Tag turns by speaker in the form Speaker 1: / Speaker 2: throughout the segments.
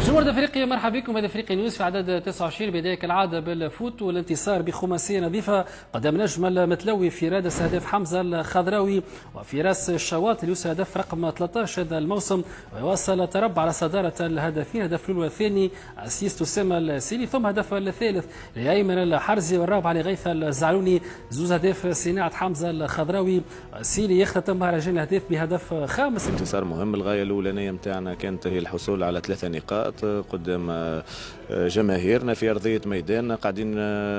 Speaker 1: جمهور افريقيا مرحبا بكم. هذا افريقيا نيوز في عدد 29 بدايه كالعاده بالفوت والانتصار بخماسيه نظيفه قدام نجم المتلوي في رادس هدف حمزه الخضراوي وفي راس الشواط اللي يوصل هدف رقم 13 هذا الموسم ويواصل تربع على صداره الهدفين، هدف الاول والثاني اسيست اسامه السيلي ثم هدف الثالث لايمن الحرزي والرابع لغيث الزعلوني، زوز اهداف صناعه حمزه الخضراوي. السيلي يختتم مهرجان الاهداف بهدف خامس.
Speaker 2: انتصار مهم. الغايه الاولانيه نتاعنا كانت هي الحصول على 3 نقاط قدام جماهيرنا في ارضيه ميدان. قاعدين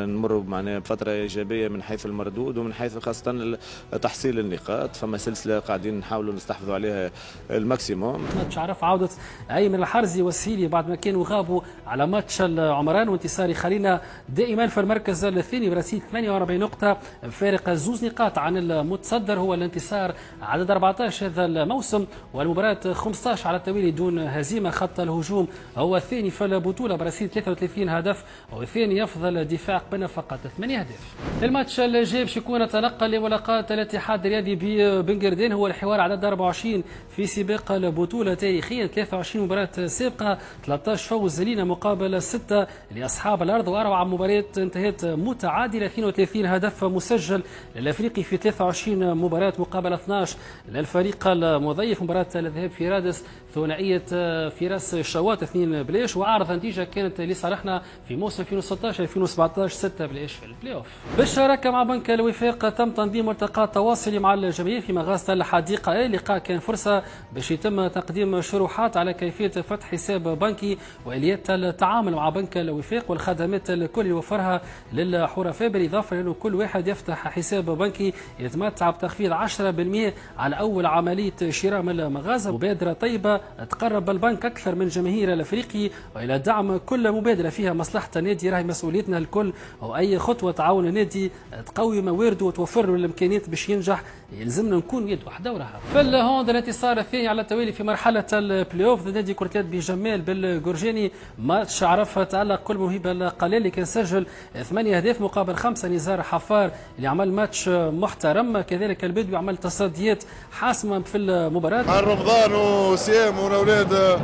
Speaker 2: نمروا معناها بفتره ايجابيه من حيث المردود ومن حيث خاصه تحصيل النقاط، فما سلسله قاعدين نحاولوا نستحفظوا عليها الماكسيموم.
Speaker 1: ماتش عرف عوده ايمن الحرزي والسيلي بعد ما كانوا غابوا على ماتش العمران، وانتصار يخلينا دائما في المركز الثاني برصيد 48 نقطه، فارق زوز نقاط عن المتصدر هو الانتصار عدد 14 هذا الموسم، والمباراه 15 على التوالي دون هزيمه. خط الهجوم هو الثاني في البطوله برصيد 33 هدف، والثاني يفضل دفاع قبلنا فقط 8 اهداف. الماتش الجاي باش يكون تنقل لملاقات الاتحاد الرياضي ببنغردين، هو الحوار عدد 24 في سباق البطوله تاريخيا، 23 مباراه سابقه، 13 فوز لينا مقابل 6 لاصحاب الارض، واربع مباريات انتهت متعادله، 32 هدف مسجل للافريقي في 23 مباراه مقابل 12 للفريق المضيف. مباراه الذهاب في رادس ثنائيه فراس الشواط 2 بلاش، واعرض نتيجه كانت لصالحنا في موسم 2016 2017 6 بلاش في البلاي اوف. بالشراكه مع بنك الوفاق تم تنظيم ملتقى تواصلي مع الجماهير في مغازه الحديقه. اللقاء كان فرصه باش يتم تقديم شروحات على كيفيه فتح حساب بنكي واليات التعامل مع بنك الوفاق والخدمات الكل اللي يوفرها للحرفاء، بالاضافه لانه كل واحد يفتح حساب بنكي يتمتع بتخفيض 10% على اول عمليه شراء من المغازه. مبادره طيبه تقرب البنك اكثر من جماهير الافريقي والى دعم كل مبادره فيها مصلحه النادي، راهي مسؤوليتنا الكل، واي خطوه تعاون النادي تقوي موارده وتوفر له الامكانيات باش ينجح يلزمنا نكون يد واحده وراها. في الهوند الانتصار الثاني على التوالي في مرحله البلاي اوف ضد نادي كرة اليد بجمال بالجورجاني، ماتش عرف تالق كل موهبه القلال اللي كان سجل 8 اهداف مقابل 5. نزار حفار اللي عمل ماتش محترم، كذلك البدوي عمل تصديات حاسمه في المباراه.
Speaker 3: رمضان وسيام والاولاد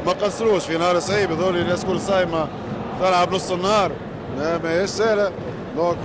Speaker 3: ما قصروش في نهار صعيب، هذول الناس كل صايمه تلعب نص النهار ماهيش سهله، دونك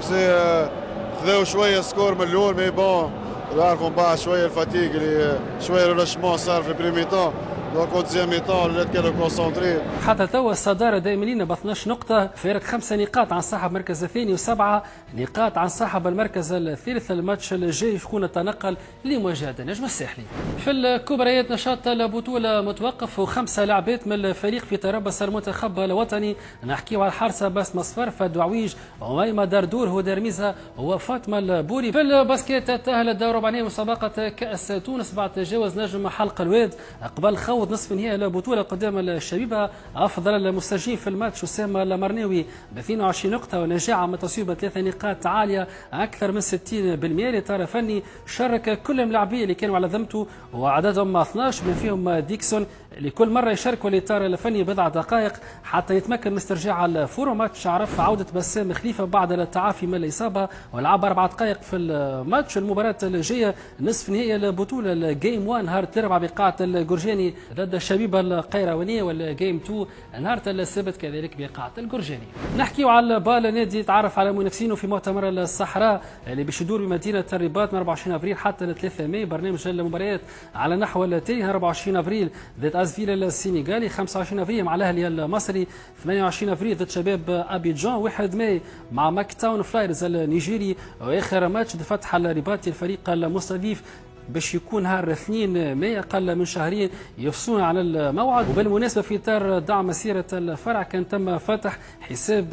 Speaker 3: خذاو شويه سكور من الاول، مي بون يعرفوا من بعد شويه الفاتيك اللي شويه ريلاشمون صار في البريمي طون، دونك او دوزيام مي طون الولاد كانوا كونسونتري.
Speaker 1: حتى توا الصداره دائما لنا ب 12 نقطه، فارق 5 نقاط عن صاحب المركز الثاني و7 نقاط عن صاحب المركز الثالث. الماتش الجاي يكون التنقل لمواجهه النجم الساحلي. في الكبريات نشاط البطوله متوقف، وخمسه لاعبات من الفريق في تربص المنتخب الوطني، نحكيو على الحارسه بسمه صفر، فدعويج وميمه دردور هدى رميزه وفاطمه البوري. في الباسكيت تاهل الدور الرباعي مسابقه كاس تونس بعد تجاوز نجم حلق الواد قبل خوض نصف نهائي البطوله قدام الشبيبه. افضل المسجلين في الماتش اسامه المرناوي ب 22 نقطه ونجاعه متصوبه 3 نقاط عاليه اكثر من 60%. الاطار الفني شارك كل اللاعبين اللي كانوا على ذمته وعددهم 12 من فيهم ديكسون اللي كل مره يشاركوا الاطار الفني بضع دقائق حتى يتمكن من استرجاع الفورم. ماتش عرف عوده بسام خليفه بعد التعافي من الاصابه ولعب 4 دقائق في الماتش. المباراه الجايه نصف نهائي البطوله الجيم 1 نهار الاربعاء بقاعه الجرجاني ضد الشبيبه القيروانيه، والجيم 2 نهار السبت كذلك بقاعه الجرجاني. نحكيو على البال، نادي تعرف على منافسينه في مؤتمر الصحراء اللي باش يدور بمدينه الرباط من 24 ابريل حتى 3 ماي. برنامج المباريات على نحو التالي: 24 ابريل ضد ازفيل السنغالي، 25 ابريل مع الاهلي المصري، 28 ابريل ضد شباب ابيجان، 1 ماي مع ماك تاون فلايرز النيجيري، واخر ماتش ضد فتح الرباطي الفريق المستضيف باش يكون نهار 2 ماي اقل من شهرين يفصلون على الموعد. وبالمناسبه في اطار دعم مسيره الفرع كان تم فتح حساب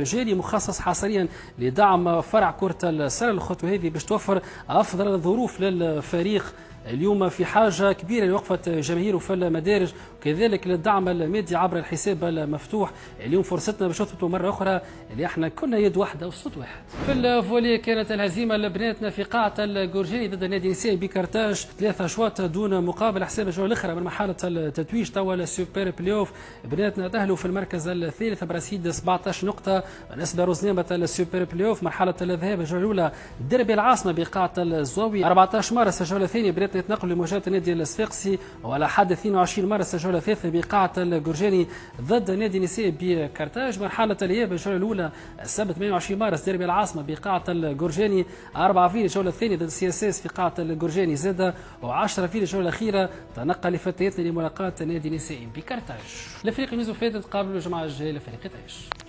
Speaker 1: جاري مخصص حصريا لدعم فرع كره السله. الخطوه هذه باش توفر افضل الظروف للفريق اليوم في حاجه كبيره لوقفه جماهيره في المدارج، وكذلك للدعم المادي عبر الحساب المفتوح. اليوم فرصتنا باش نثبتوا مره اخرى اللي احنا كنا يد واحده وصوت واحد. في الفولي كانت الهزيمه لبناتنا في قاعه الجورجاني ضد النادي النسائي بكرتاج 3 اشواط دون مقابل. حساب الجوله الاخرى من مرحله التتويج توا السوبر بلاي اوف، بناتنا تاهلوا في المركز الثالث برصيد 17 نقطه. بالنسبه لرزنامه السوبر بلاي اوف مرحله الذهاب الجوله الاولى ديربي العاصمه بقاعه الزواوي 14 مارس، الجوله الثانيه بناتنا يتنقلوا لمواجهة النادي الصفاقسي، وعلى حد 22 مارس الجولة الثالثة بقاعة الجرجاني ضد النادي النسائي بكرتاج. مرحلة الإياب الجولة الأولى السبت 28 مارس ديربي العاصمة بقاعة الجرجاني، 4 فيل الجولة الثانية ضد سي اس اس في قاعة الجرجاني زادة، و10 فيل الجولة الأخيرة تنقل لفتياتنا لملاقاة النادي النسائي بكرتاج. الفريق الميزو فاتت قابلوا الجمعة الجاية لفريق تعيش.